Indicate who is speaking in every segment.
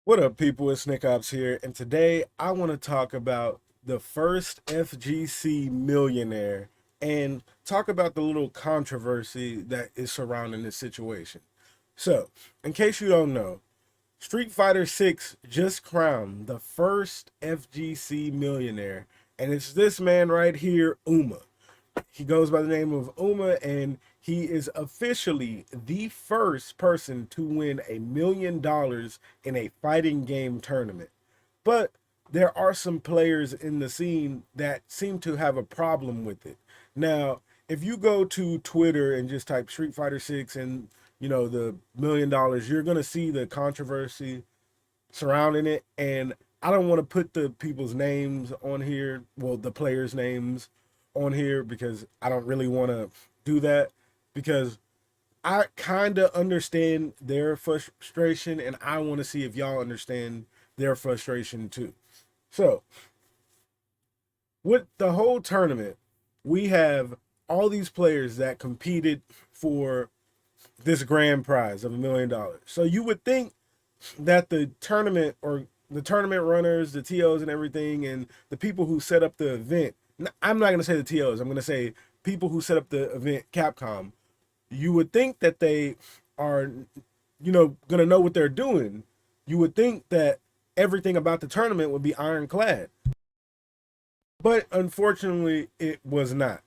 Speaker 1: What up, people? It's Nickopz here, and today I want to talk about the first FGC Millionaire and talk about the little controversy that is surrounding this situation. So, in case you don't know, Street Fighter 6 just crowned the first FGC Millionaire, and it's this man right here, Uma. He goes by the name of Uma, and he is officially the first person to win $1 million in a fighting game tournament. But there are some players in the scene that seem to have a problem with it. Now, if you go to Twitter and just type Street Fighter 6 and the $1 million, you're gonna see the controversy surrounding it. And I don't want to put the people's names on here, well, the players' names on here, because I don't really want to do that, because I kind of understand their frustration and I want to see if y'all understand their frustration too. So, with the whole tournament, we have all these players that competed for this grand prize of $1 million. So, you would think that the tournament, or the tournament runners, the TOs and everything, and the people who set up the event, I'm not going to say the TOs, I'm going to say people who set up the event, Capcom, you would think that they are, going to know what they're doing. You would think that everything about the tournament would be ironclad. But unfortunately, it was not.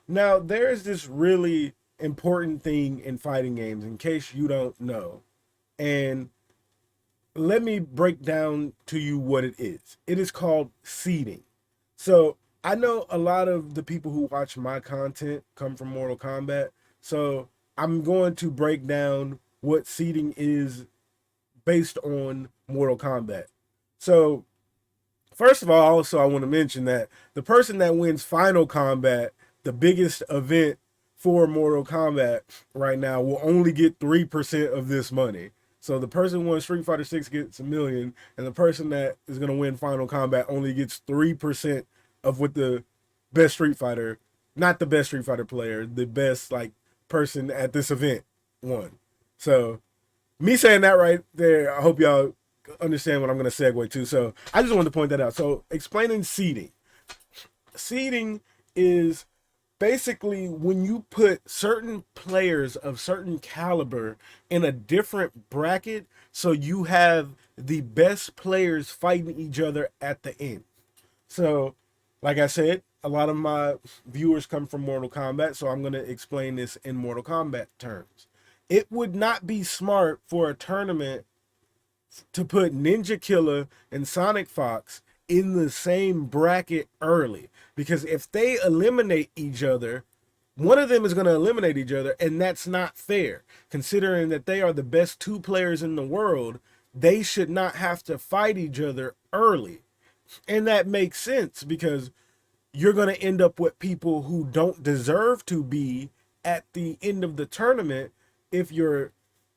Speaker 1: Now, there's this really important thing in fighting games, in case you don't know. And let me break down to you what it is. It is called seeding. So I know a lot of the people who watch my content come from Mortal Kombat. So I'm going to break down what seeding is based on Mortal Kombat. So first of all, also I want to mention that the person that wins Final Combat, the biggest event for Mortal Kombat right now, will only get 3% of this money. So the person who won Street Fighter 6 gets a million, and the person that is going to win Final Combat only gets 3% of what the best Street Fighter, not the best Street Fighter player, the best like person at this event won. So me saying that right there, I hope y'all understand what I'm going to segue to. So I just wanted to point that out. So explaining seeding. Seeding is basically when you put certain players of certain caliber in a different bracket, so you have the best players fighting each other at the end. So, like I said, a lot of my viewers come from Mortal Kombat, so I'm going to explain this in Mortal Kombat terms. It would not be smart for a tournament to put Ninja Killer and Sonic Fox in the same bracket early, because if they eliminate each other, one of them is going to eliminate each other, and that's not fair. Considering that they are the best two players in the world, they should not have to fight each other early. And that makes sense, because you're going to end up with people who don't deserve to be at the end of the tournament if your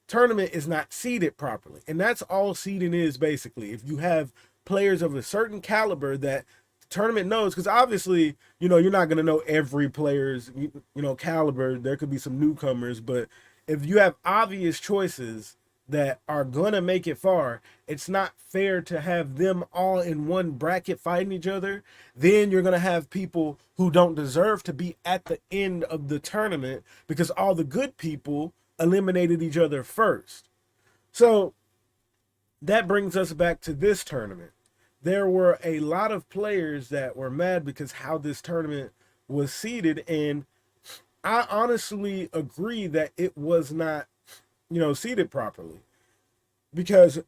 Speaker 1: tournament is not seeded properly. And that's all seeding is, basically. If you have players of a certain caliber that the tournament knows, because obviously, you're not going to know every player's, caliber. There could be some newcomers, but if you have obvious choices that are gonna make it far, it's not fair to have them all in one bracket fighting each other. Then you're gonna have people who don't deserve to be at the end of the tournament because all the good people eliminated each other first. So that brings us back to this tournament. There were a lot of players that were mad because how this tournament was seeded, and I honestly agree that it was not, seeded properly, because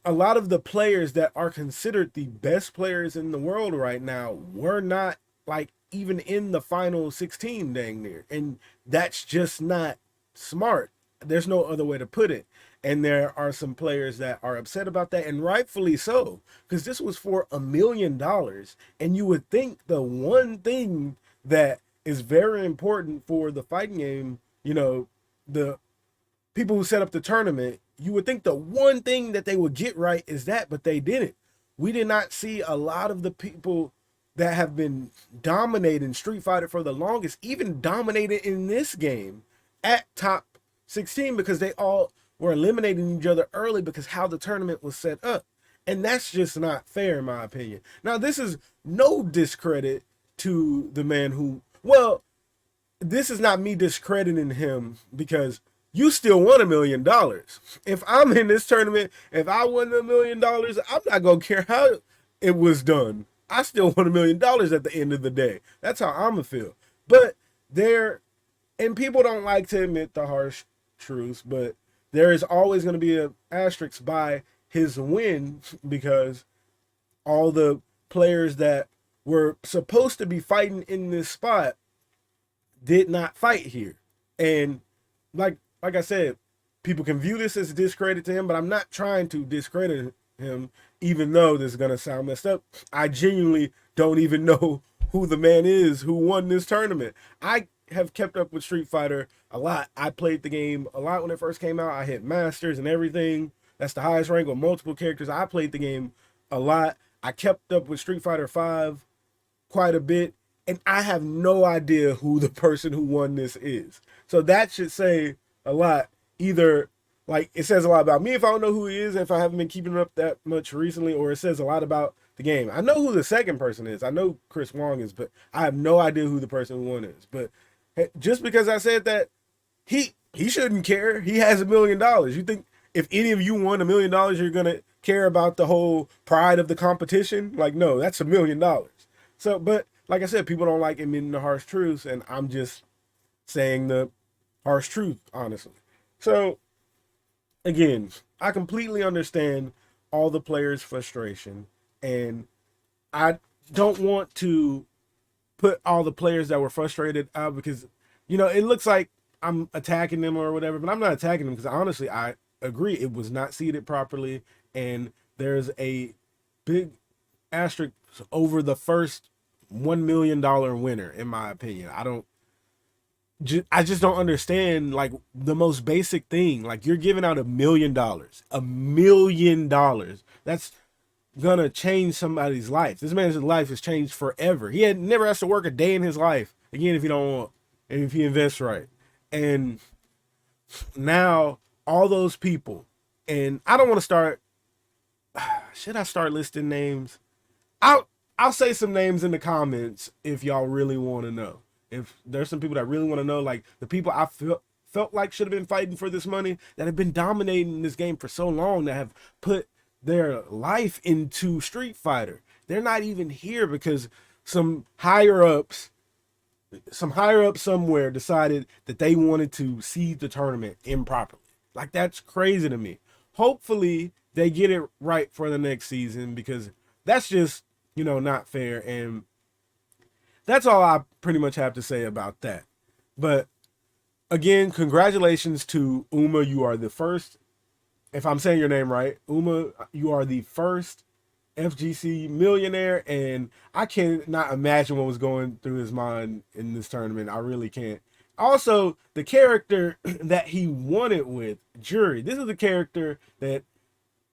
Speaker 1: a lot of the players that are considered the best players in the world right now were not like even in the final 16 dang near, and that's just not smart. There's no other way to put it. And there are some players that are upset about that, and rightfully so, because this was for $1 million. And you would think the one thing that is very important for the fighting game, the people who set up the tournament, you would think the one thing that they would get right is that, but they didn't. We did not see a lot of the people that have been dominating Street Fighter for the longest, even dominated in this game at top 16, because they all were eliminating each other early because how the tournament was set up. And that's just not fair, in my opinion. Now, this is no discredit to the man who, well, this is not me discrediting him because you still won $1 million. If I'm in this tournament, if I won $1 million, I'm not going to care how it was done. I still won $1 million at the end of the day. That's how I'm going to feel. But there, and people don't like to admit the harsh truths, but there is always going to be an asterisk by his win because all the players that were supposed to be fighting in this spot did not fight here. And like I said, people can view this as a discredit to him, but I'm not trying to discredit him, even though this is going to sound messed up. I genuinely don't even know who the man is who won this tournament. I have kept up with Street Fighter a lot. I played the game a lot when it first came out. I hit Masters and everything. That's the highest rank with multiple characters. I played the game a lot. I kept up with Street Fighter 5 quite a bit, and I have no idea who the person who won this is. So that should say a lot. Either, like, it says a lot about me if I don't know who he is, if I haven't been keeping it up that much recently, or it says a lot about the game. I know who the second person is. I know Chris Wong is, but I have no idea who the person who won is. But just because I said that, he shouldn't care. He has $1 million. You think if any of you won $1 million, you're gonna care about the whole pride of the competition? Like, no, that's $1 million. So, but like I said, people don't like admitting the harsh truths, and I'm just saying the harsh truth, honestly. So, again, I completely understand all the players' frustration, and I don't want to put all the players that were frustrated out because, it looks like I'm attacking them or whatever, but I'm not attacking them because honestly, I agree it was not seeded properly, and there's a big asterisk over the first $1 million winner, in my opinion. I just don't understand, like, the most basic thing. Like, you're giving out $1 million. $1 million. That's gonna change somebody's life. This man's life has changed forever. He had never has to work a day in his life again if he don't want, and if he invests right. And now all those people, and I don't want to start. Should I start listing names? I'll say some names in the comments if y'all really want to know. If there's some people that really want to know, like the people I felt like should have been fighting for this money, that have been dominating this game for so long, that have put their life into Street Fighter. They're not even here because some higher ups somewhere decided that they wanted to seed the tournament improperly. Like, that's crazy to me. Hopefully they get it right for the next season, because that's just, not fair. And that's all I pretty much have to say about that. But again, congratulations to Uma. You are the first, if I'm saying your name right, Uma, you are the first FGC millionaire, and I cannot imagine what was going through his mind in this tournament. I really can't. Also, the character that he won it with, Jury, this is the character that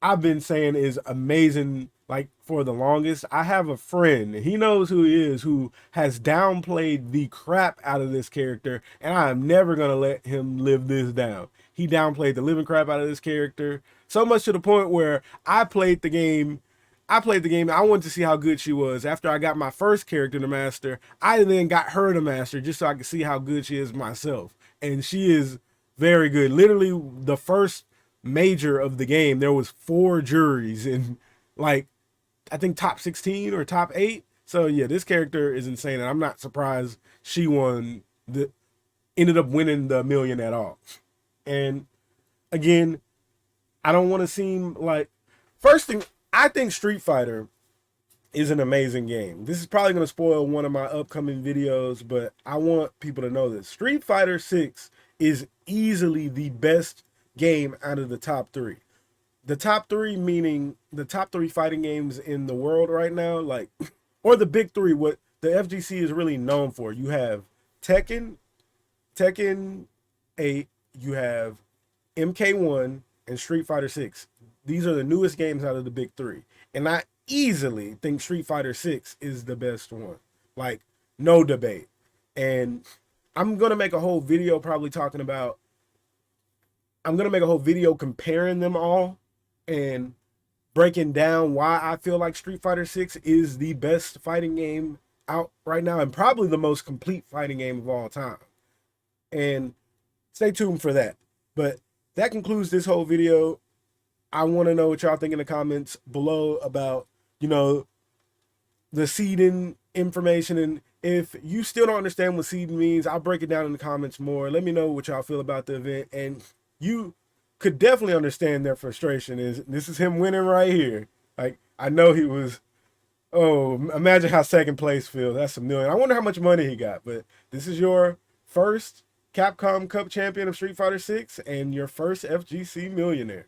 Speaker 1: I've been saying is amazing, like, for the longest. I have a friend, he knows who he is, who has downplayed the crap out of this character, and I am never going to let him live this down. He downplayed the living crap out of this character, so much to the point where I played the game. I wanted to see how good she was. After I got my first character to master, I then got her to master just so I could see how good she is myself. And she is very good. Literally, the first major of the game, there was 4 juries in, like, I think top 16 or top 8. So yeah, this character is insane, and I'm not surprised she ended up winning the million at all. And again, I don't want to seem like, first thing, I think Street Fighter is an amazing game. This is probably going to spoil one of my upcoming videos, but I want people to know this. Street Fighter 6 is easily the best game out of the top 3. The top 3 meaning the top 3 fighting games in the world right now, like, or the big 3, what the FGC is really known for. You have Tekken 8, you have MK1, and Street Fighter 6. These are the newest games out of the big 3. And I easily think Street Fighter 6 is the best one. Like, no debate. And I'm going to make a whole video probably talking about I'm going to make a whole video comparing them all and breaking down why I feel like Street Fighter 6 is the best fighting game out right now and probably the most complete fighting game of all time. And stay tuned for that. But that concludes this whole video. I want to know what y'all think in the comments below about, you know, the seeding information. And if you still don't understand what seeding means, I'll break it down in the comments more. Let me know what y'all feel about the event. And you could definitely understand their frustration. This is him winning right here. Like, I know he was, oh, imagine how second place feels. That's $1 million. I wonder how much money he got. But this is your first Capcom Cup champion of Street Fighter 6 and your first FGC Millionaire.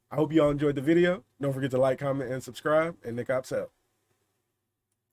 Speaker 1: I hope you all enjoyed the video. Don't forget to like, comment, and subscribe. And Nickopz out.